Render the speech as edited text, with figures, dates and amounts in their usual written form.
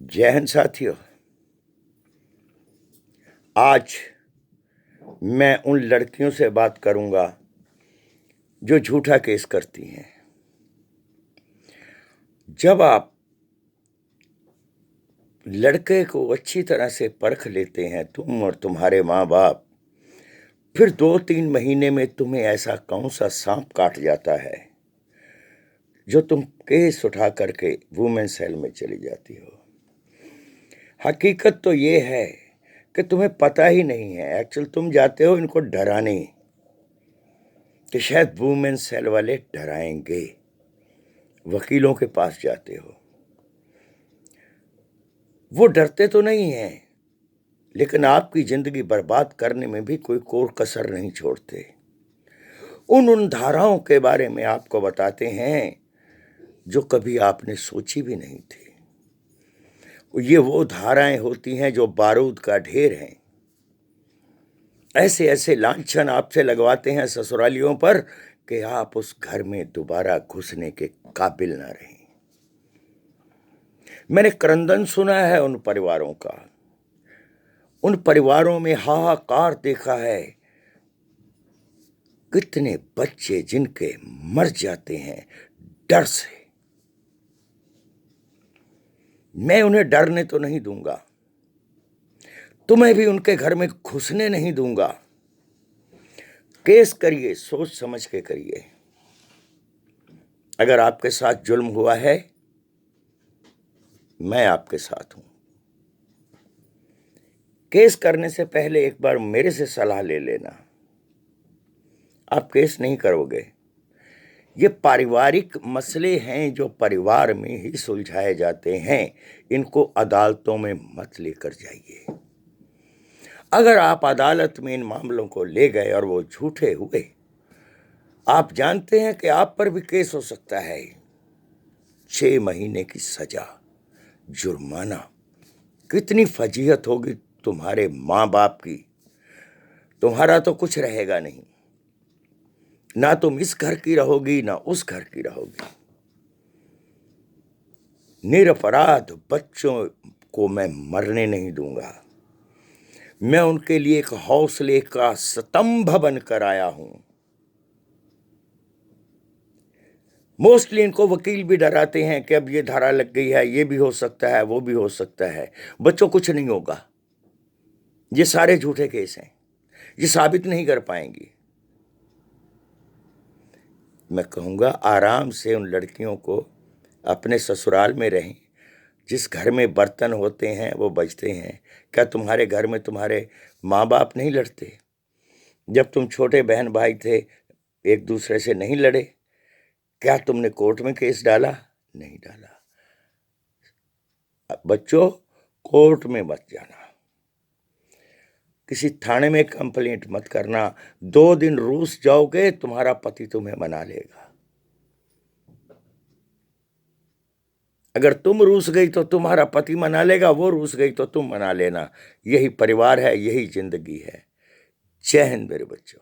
जय हिंद साथियों। आज मैं उन लड़कियों से बात करूंगा जो झूठा केस करती हैं। जब आप लड़के को अच्छी तरह से परख लेते हैं, तुम और तुम्हारे माँ बाप, फिर 2-3 महीने में तुम्हें ऐसा कौन सा सांप काट जाता है जो तुम केस उठा करके वुमेन सेल में चली जाती हो। हकीकत तो ये है कि तुम्हें पता ही नहीं है। एक्चुअल तुम जाते हो इनको डराने कि शायद वुमेन सेल वाले डराएंगे। वकीलों के पास जाते हो, वो डरते तो नहीं हैं, लेकिन आपकी जिंदगी बर्बाद करने में भी कोई कोर कसर नहीं छोड़ते। उन धाराओं के बारे में आपको बताते हैं जो कभी आपने सोची भी नहीं थी। ये वो धाराएं होती हैं जो बारूद का ढेर हैं। ऐसे ऐसे लांछन आपसे लगवाते हैं ससुरालियों पर कि आप उस घर में दोबारा घुसने के काबिल ना रहें। मैंने क्रंदन सुना है उन परिवारों का। उन परिवारों में हाहाकार देखा है। कितने बच्चे जिनके मर जाते हैं डर से। मैं उन्हें डरने तो नहीं दूंगा, तुम्हें भी उनके घर में घुसने नहीं दूंगा। केस करिए, सोच समझ के करिए। अगर आपके साथ जुल्म हुआ है, मैं आपके साथ हूं। केस करने से पहले एक बार मेरे से सलाह ले लेना। आप केस नहीं करोगे। ये पारिवारिक मसले हैं जो परिवार में ही सुलझाए जाते हैं। इनको अदालतों में मत लेकर जाइए। अगर आप अदालत में इन मामलों को ले गए और वो झूठे हुए, आप जानते हैं कि आप पर भी केस हो सकता है। 6 महीने की सजा, जुर्माना। कितनी फजीहत होगी तुम्हारे माँ बाप की। तुम्हारा तो कुछ रहेगा नहीं। ना तुम इस घर की रहोगी, ना उस घर की रहोगी। निरपराध बच्चों को मैं मरने नहीं दूंगा। मैं उनके लिए एक हौसले का स्तंभ बनकर आया हूं। मोस्टली इनको वकील भी डराते हैं कि अब ये धारा लग गई है, ये भी हो सकता है, वो भी हो सकता है। बच्चों, कुछ नहीं होगा। ये सारे झूठे केस हैं, ये साबित नहीं कर पाएंगी। मैं कहूंगा आराम से उन लड़कियों को अपने ससुराल में रहें। जिस घर में बर्तन होते हैं वो बजते हैं। क्या तुम्हारे घर में तुम्हारे माँ बाप नहीं लड़ते? जब तुम छोटे बहन भाई थे, एक दूसरे से नहीं लड़े? क्या तुमने कोर्ट में केस डाला? नहीं डाला। बच्चों, कोर्ट में मत जाना, किसी थाने में कंप्लेंट मत करना। 2 दिन रूस जाओगे, तुम्हारा पति तुम्हें मना लेगा। अगर तुम रूस गई तो तुम्हारा पति मना लेगा, वो रूस गई तो तुम मना लेना। यही परिवार है, यही जिंदगी है। जय हिंद मेरे बच्चों।